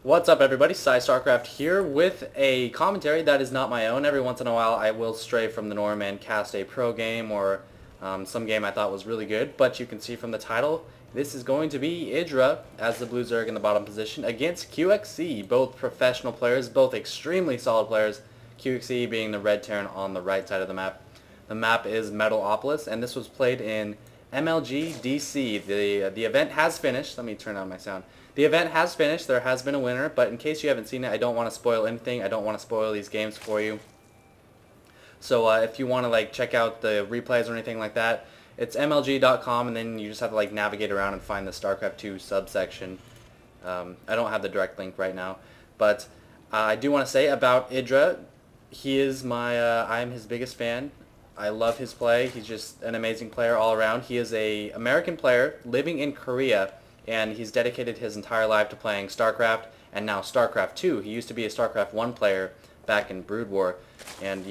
What's up, everybody? PsyStarcraft here with a commentary that is not my own. Every once in a while I will stray from the norm and cast a pro game or some game I thought was really good, but you can see from the title, this is going to be IdrA as the blue Zerg in the bottom position against QXC, both professional players, both extremely solid players, QXC being the red Terran on the right side of the map. The map is Metalopolis, and this was played in MLG DC. The event has finished. Let me turn on my sound. The event has finished. There has been a winner, but in case you haven't seen it, I don't want to spoil anything. I don't want to spoil these games for you. So if you want to check out the replays or anything like that, it's MLG.com, and then you just have to navigate around and find the StarCraft 2 subsection. I don't have the direct link right now, but I do want to say about IdrA, he is I'm his biggest fan. I love his play. He's just an amazing player all around. He is an American player living in Korea, and he's dedicated his entire life to playing StarCraft and now StarCraft 2. He used to be a StarCraft 1 player back in Brood War, and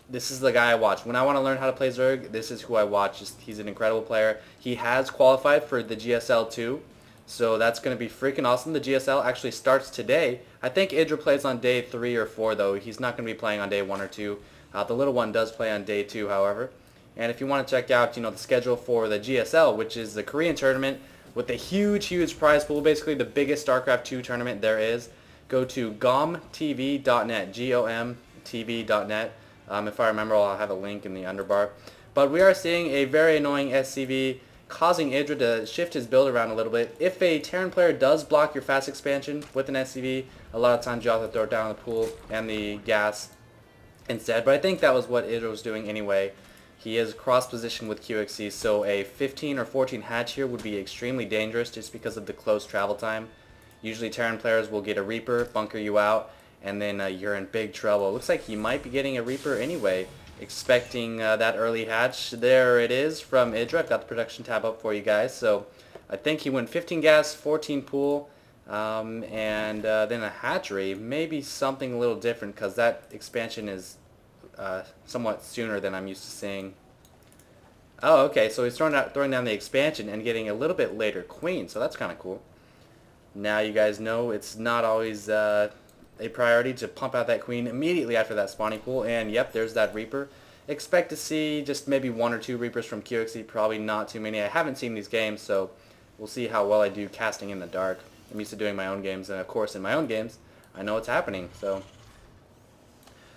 this is the guy I watch. When I want to learn how to play Zerg, this is who I watch. He's an incredible player. He has qualified for the GSL 2, so that's going to be freaking awesome. The GSL actually starts today. I think IdrA plays on day 3 or 4, though. He's not going to be playing on day 1 or 2. The little one does play on day 2, however. And if you want to check out, the schedule for the GSL, which is the Korean tournament with a huge prize pool, basically the biggest StarCraft 2 tournament there is, go to gomtv.net, gomtv.net. If I remember, I'll have a link in the underbar. But we are seeing a very annoying SCV causing IdrA to shift his build around a little bit. If a Terran player does block your fast expansion with an SCV, a lot of times you have to throw it down the pool and the gas instead, but I think that was what IdrA was doing anyway. He is cross-positioned with QXC, so a 15 or 14 hatch here would be extremely dangerous just because of the close travel time. Usually Terran players will get a Reaper, bunker you out, and then you're in big trouble. It looks like he might be getting a Reaper anyway, expecting that early hatch. There it is from IdrA. I've got the production tab up for you guys. So I think he went 15 gas, 14 pool, and then a hatchery. Maybe something a little different because that expansion is somewhat sooner than I'm used to seeing. Oh, okay, so he's throwing down the expansion and getting a little bit later queen, so that's kind of cool. Now you guys know it's not always a priority to pump out that queen immediately after that spawning pool, and yep, there's that Reaper. Expect to see just maybe 1 or 2 Reapers from QXC, probably not too many. I haven't seen these games, so we'll see how well I do casting in the dark. I'm used to doing my own games, and of course in my own games, I know what's happening, so.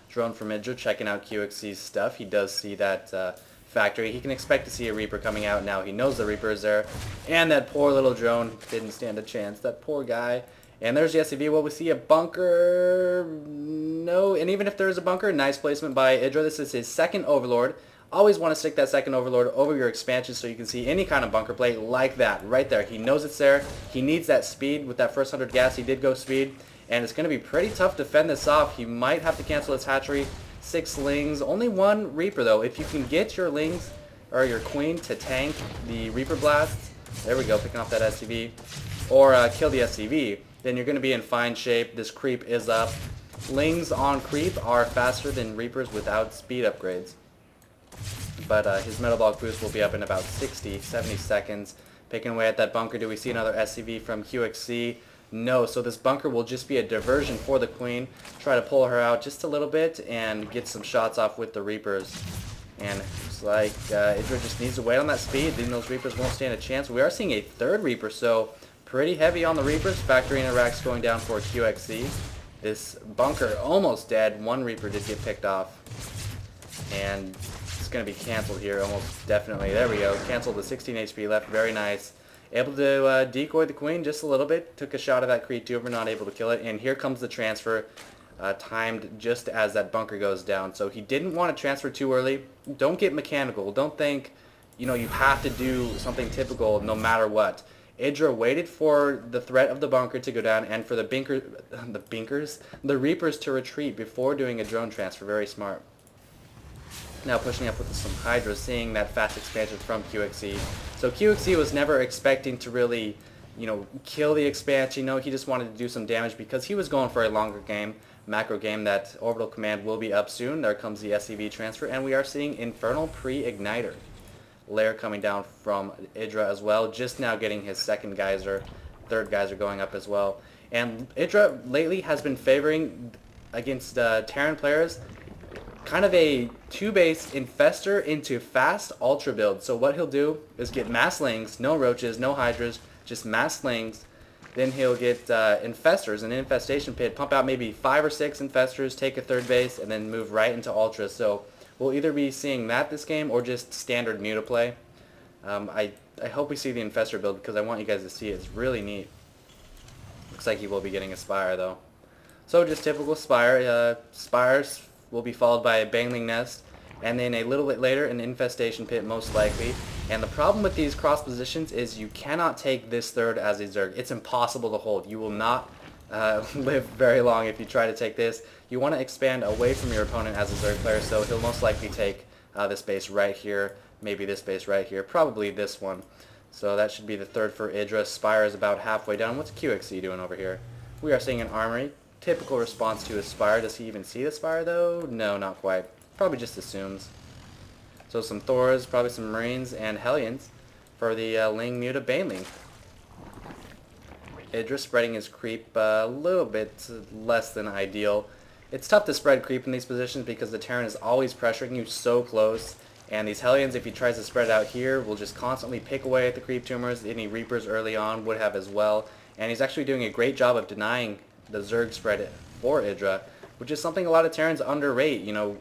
Drone from IdrA checking out QXC's stuff. He does see that factory. He can expect to see a Reaper coming out now. He knows the Reaper is there. And that poor little drone didn't stand a chance. That poor guy. And there's the SCV. Well, we see a bunker. No. And even if there is a bunker, nice placement by IdrA. This is his second Overlord. Always want to stick that second Overlord over your expansion so you can see any kind of bunker plate like that. Right there. He knows it's there. He needs that speed. With that first 100 gas, he did go speed. And it's going to be pretty tough to fend this off. He might have to cancel his hatchery. 6 lings. Only 1 Reaper, though. If you can get your lings or your queen to tank the Reaper blasts, there we go, picking off that SCV, or kill the SCV, then you're going to be in fine shape. This creep is up. Lings on creep are faster than Reapers without speed upgrades. But his metabolic boost will be up in about 60, 70 seconds. Picking away at that bunker. Do we see another SCV from QXC? No, so this bunker will just be a diversion for the queen. Try to pull her out just a little bit and get some shots off with the Reapers. And it's like IdrA just needs to wait on that speed. Then those Reapers won't stand a chance. We are seeing a 3rd Reaper, so pretty heavy on the Reapers. Factory interacts going down for QXC. This bunker almost dead. 1 Reaper did get picked off. And it's going to be canceled here almost definitely. There we go. Canceled with 16 HP left. Very nice. Able to decoy the queen just a little bit. Took a shot at that creep over, not able to kill it. And here comes the transfer, timed just as that bunker goes down. So he didn't want to transfer too early. Don't get mechanical. Don't think, you have to do something typical no matter what. IdrA waited for the threat of the bunker to go down and for the Reapers to retreat before doing a drone transfer. Very smart. Now pushing up with some Hydra, seeing that fast expansion from QXC. So QXC was never expecting to really, kill the expansion. He just wanted to do some damage because he was going for a longer game, macro game. That orbital command will be up soon. There comes the SCV transfer, and we are seeing Infernal Pre-Igniter. Lair coming down from IdrA as well, just now getting his second geyser, third geyser going up as well. And IdrA lately has been favoring against Terran players kind of a 2-base infestor into fast ultra build. So what he'll do is get mass lings, no roaches, no hydras, just mass lings. Then he'll get infestors, an infestation pit, pump out maybe 5 or 6 infestors, take a 3rd base, and then move right into ultra. So we'll either be seeing that this game or just standard muta play. I hope we see the infestor build because I want you guys to see it. It's really neat. Looks like he will be getting a Spire though. So just typical Spire. Spires will be followed by a Bangling Nest, and then a little bit later an Infestation Pit most likely. And the problem with these cross positions is you cannot take this 3rd as a Zerg. It's impossible to hold. You will not live very long if you try to take this. You want to expand away from your opponent as a Zerg player, so he'll most likely take this base right here, maybe this base right here, probably this one. So that should be the 3rd for IdrA. Spire is about halfway down. What's QXC doing over here? We are seeing an Armory. Typical response to a Spire. Does he even see the Spire though? No, not quite. Probably just assumes. So some Thors, probably some Marines, and Hellions for the Ling Muta Baneling. IdrA spreading his creep a little bit less than ideal. It's tough to spread creep in these positions because the Terran is always pressuring you so close. And these Hellions, if he tries to spread it out here, will just constantly pick away at the creep tumors. Any Reapers early on would have as well. And he's actually doing a great job of denying the Zerg spread for IdrA, which is something a lot of Terrans underrate. You know,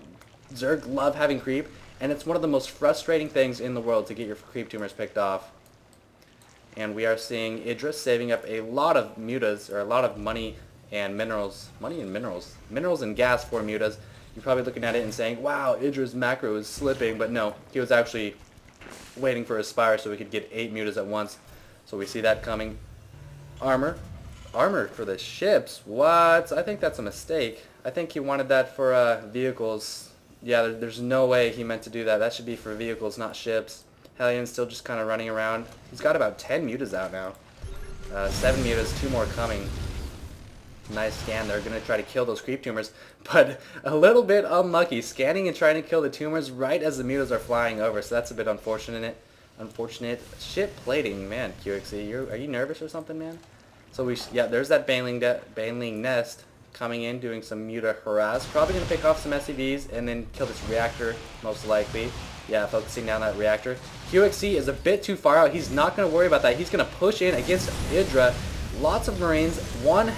Zerg love having creep, and it's one of the most frustrating things in the world to get your creep tumors picked off. And we are seeing IdrA saving up a lot of mutas, or a lot of money and minerals. Minerals and gas for mutas. You're probably looking at it and saying, wow, IdrA's macro is slipping, but no, he was actually waiting for his Spire so we could get 8 mutas at once. So we see that coming. Armor for the ships. What? I think that's a mistake. I think he wanted that for vehicles. Yeah, there's no way he meant to do that. That should be for vehicles, not ships. Hellion's still just kind of running around. He's got about 10 mutas out now. 7 mutas, 2 more coming. Nice scan. They're going to try to kill those creep tumors, but a little bit unlucky. Scanning and trying to kill the tumors right as the mutas are flying over, so that's a bit unfortunate. Ship plating, man. QXC, are you nervous or something, man? So yeah, there's that Baneling Nest coming in, doing some muta harass. Probably going to pick off some SCVs and then kill this reactor, most likely. Yeah, focusing down that reactor. QXC is a bit too far out. He's not going to worry about that. He's going to push in against IdrA. Lots of Marines, one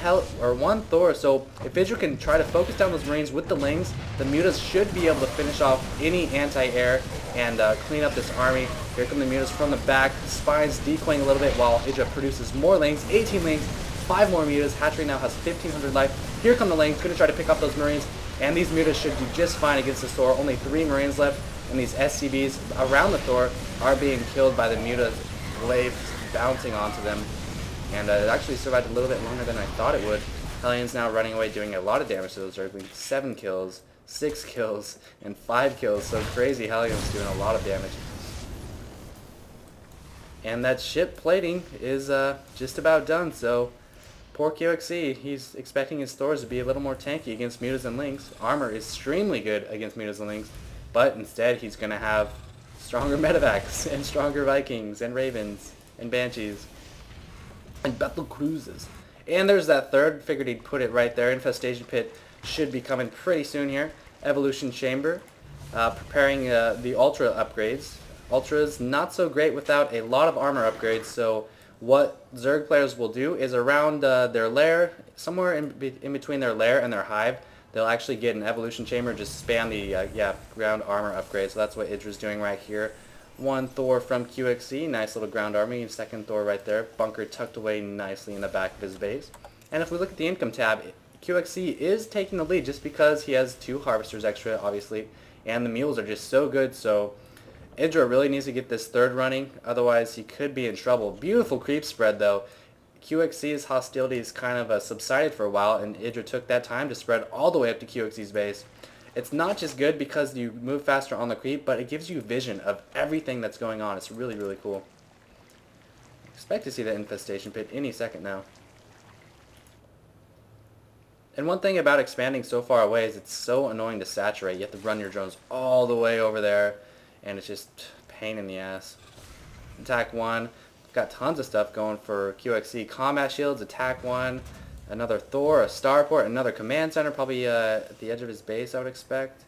Thor. So if IdrA can try to focus down those Marines with the Lings, the mutas should be able to finish off any anti-air and clean up this army. Here come the mutas from the back. Spines decoying a little bit while IdrA produces more Lings. 18 Lings, 5 more mutas. Hatchery now has 1,500 life. Here come the Lings, going to try to pick up those Marines. And these mutas should do just fine against this Thor. Only 3 Marines left. And these SCBs around the Thor are being killed by the mutas. Blades bouncing onto them. And it actually survived a little bit longer than I thought it would. Hellion's now running away, doing a lot of damage to those Zerglings. 7 kills, 6 kills, and 5 kills. So crazy. Hellion's doing a lot of damage. And that ship plating is just about done. So poor QXC, he's expecting his Thors to be a little more tanky against mutas and Lings. Armor is extremely good against mutas and Lings, but instead he's going to have stronger medevacs and stronger Vikings and Ravens and Banshees and battle cruises. And there's that 3rd. Figured he'd put it right there. Infestation Pit should be coming pretty soon here. Evolution Chamber. Preparing the Ultra upgrades. Ultra's not so great without a lot of armor upgrades, so what Zerg players will do is around their lair, somewhere in between their lair and their hive, they'll actually get an Evolution Chamber, just spam the ground armor upgrade. So that's what IdrA's doing right here. 1 Thor from QXC, nice little ground army, 2nd Thor right there, bunker tucked away nicely in the back of his base. And if we look at the income tab, QXC is taking the lead just because he has 2 Harvesters extra, obviously, and the mules are just so good, so IdrA really needs to get this 3rd running, otherwise he could be in trouble. Beautiful creep spread though. QXC's hostilities kind of subsided for a while, and IdrA took that time to spread all the way up to QXC's base. It's not just good because you move faster on the creep, but it gives you vision of everything that's going on. It's really, really cool. Expect to see that Infestation Pit any second now. And one thing about expanding so far away is it's so annoying to saturate. You have to run your drones all the way over there, and it's just a pain in the ass. Attack 1. Got tons of stuff going for QXC. Combat shields, attack 1. Another Thor, a starport, another command center, probably at the edge of his base, I would expect.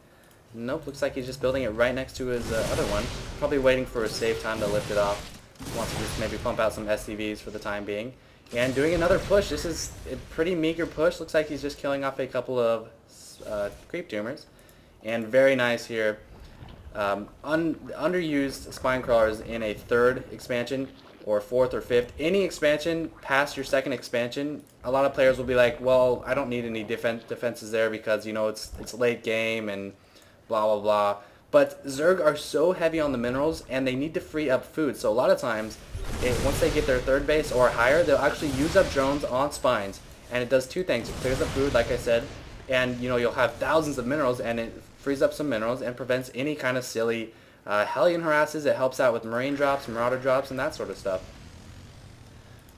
Nope, looks like he's just building it right next to his other one. Probably waiting for a safe time to lift it off. Wants to just maybe pump out some SCVs for the time being. And doing another push. This is a pretty meager push. Looks like he's just killing off a couple of creep tumors. And very nice here. Underused spine crawlers in a third expansion or fourth or fifth. Any expansion past your second expansion, a lot of players will be like, well, I don't need any defenses there because, you know, it's late game and blah, blah, blah. But Zerg are so heavy on the minerals and they need to free up food. So a lot of times, once they get their third base or higher, they'll actually use up drones on spines. And it does two things. It clears up food, like I said, and, you know, you'll have thousands of minerals and it frees up some minerals and prevents any kind of silly Hellion harasses. It helps out with Marine drops, Marauder drops, and that sort of stuff.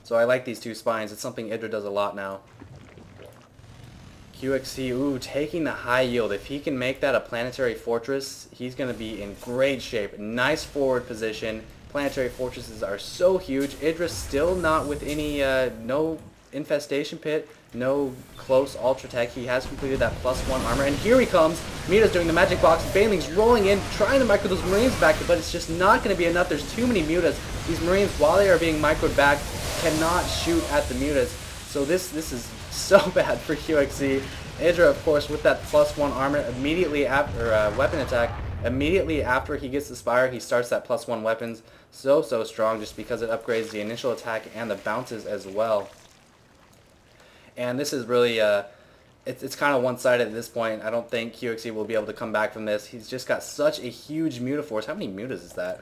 So I like these two spines. It's something IdrA does a lot now. QXC, ooh, taking the high yield. If he can make that a planetary fortress, he's going to be in great shape. Nice forward position. Planetary fortresses are so huge. IdrA's still not with any, no infestation pit, no close ultra tech. He has completed that +1 armor, and here he comes. Mita's doing the magic box. Baneling's rolling in, trying to micro those Marines back, but it's just not going to be enough. There's too many Mutas. These Marines, while they are being microed back, cannot shoot at the Mutas. So this is so bad for QXC. IdrA, of course, with that +1 armor immediately after weapon attack. Immediately after he gets the Spire, he starts that +1 weapons. So strong, just because it upgrades the initial attack and the bounces as well. And this is really, it's kind of one-sided at this point. I don't think QXC will be able to come back from this. He's just got such a huge Mutaforce. How many Mutas is that?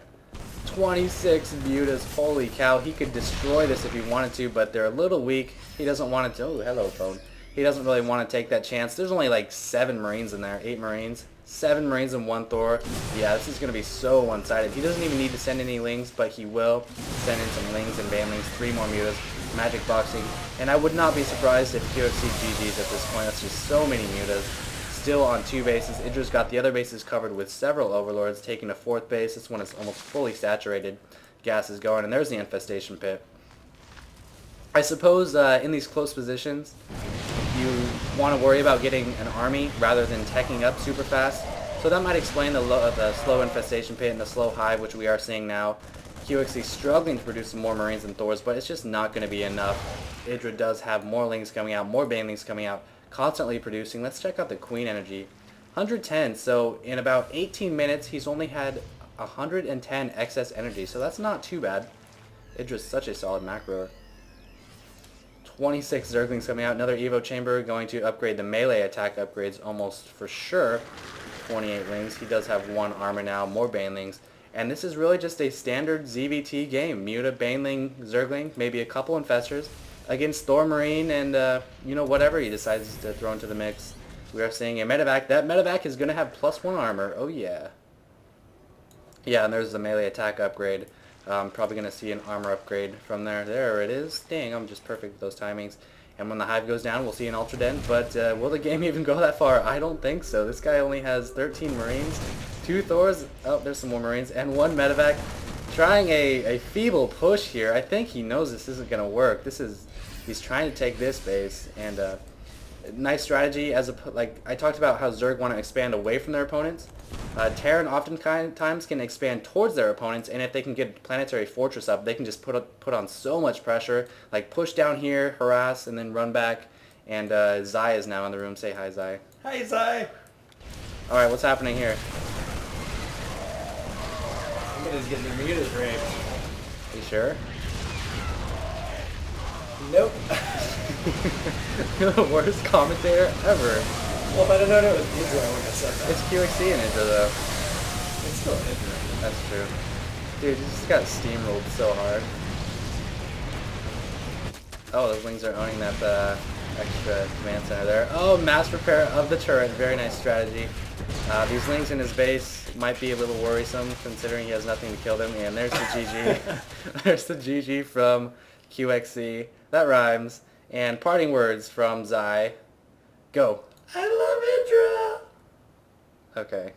26 Mutas. Holy cow. He could destroy this if he wanted to, but they're a little weak. He doesn't want to... Oh, hello, phone. He doesn't really want to take that chance. There's only like 7 Marines in there. 8 Marines. 7 Marines and 1 Thor. Yeah, this is going to be so one-sided. He doesn't even need to send any Lings, but he will send in some Lings and Banlings. 3 more Mutas. Magic boxing, and I would not be surprised if QXC GG's at this point. That's just so many Mutas. Still on 2 bases. IdrA's got the other bases covered with several Overlords, taking a 4th base. This one is almost fully saturated. Gas is going, and there's the infestation pit. I suppose in these close positions, you want to worry about getting an army rather than teching up super fast. So that might explain the slow infestation pit and the slow hive, which we are seeing now. QXC struggling to produce some more Marines and Thors, but it's just not going to be enough. IdrA does have more Lings coming out, more Banelings coming out, constantly producing. Let's check out the Queen energy. 110, so in about 18 minutes, he's only had 110 excess energy, so that's not too bad. IdrA's such a solid macro. 26 Zerglings coming out, another Evo Chamber, going to upgrade the melee attack upgrades almost for sure. 28 Lings, he does have 1 armor now, more Banelings. And this is really just a standard ZVT game. Muta, Baneling, Zergling, maybe a couple Infestors against Thor Marine and, you know, whatever he decides to throw into the mix. We are seeing a medevac. That medevac is going to have +1 armor. Oh, yeah. Yeah, and there's the melee attack upgrade. Probably going to see an armor upgrade from there. There it is. Dang, I'm just perfect with those timings. And when the hive goes down, we'll see an Ultra Den. But will the game even go that far? I don't think so. This guy only has 13 Marines. 2 Thors, oh, there's some more Marines, and 1 medevac. Trying a feeble push here. I think he knows this isn't going to work. He's trying to take this base, and nice strategy. Like I talked about how Zerg want to expand away from their opponents. Terran oftentimes can expand towards their opponents, and if they can get Planetary Fortress up, they can just put on so much pressure. Like push down here, harass, and then run back. And Zai is now in the room. Say hi, Zai. Hi, Zai. All right, what's happening here? Somebody's getting their mutas raped. You sure? Nope. You're the worst commentator ever. Well, if I didn't know it was IdrA, I wouldn't have said that. It's QXC in IdrA, though. It's still IdrA. That's true. Dude, you just got steamrolled so hard. Oh, those Lings are owning that extra command center there. Oh, mass repair of the turret. Very nice strategy. These Lings in his base might be a little worrisome, considering he has nothing to kill them. And there's the GG. There's the GG from QXC. That rhymes. And parting words from Zai. Go. I love IdrA! Okay.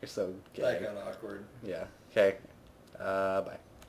You're so gay. That got awkward. Yeah. Okay. Bye.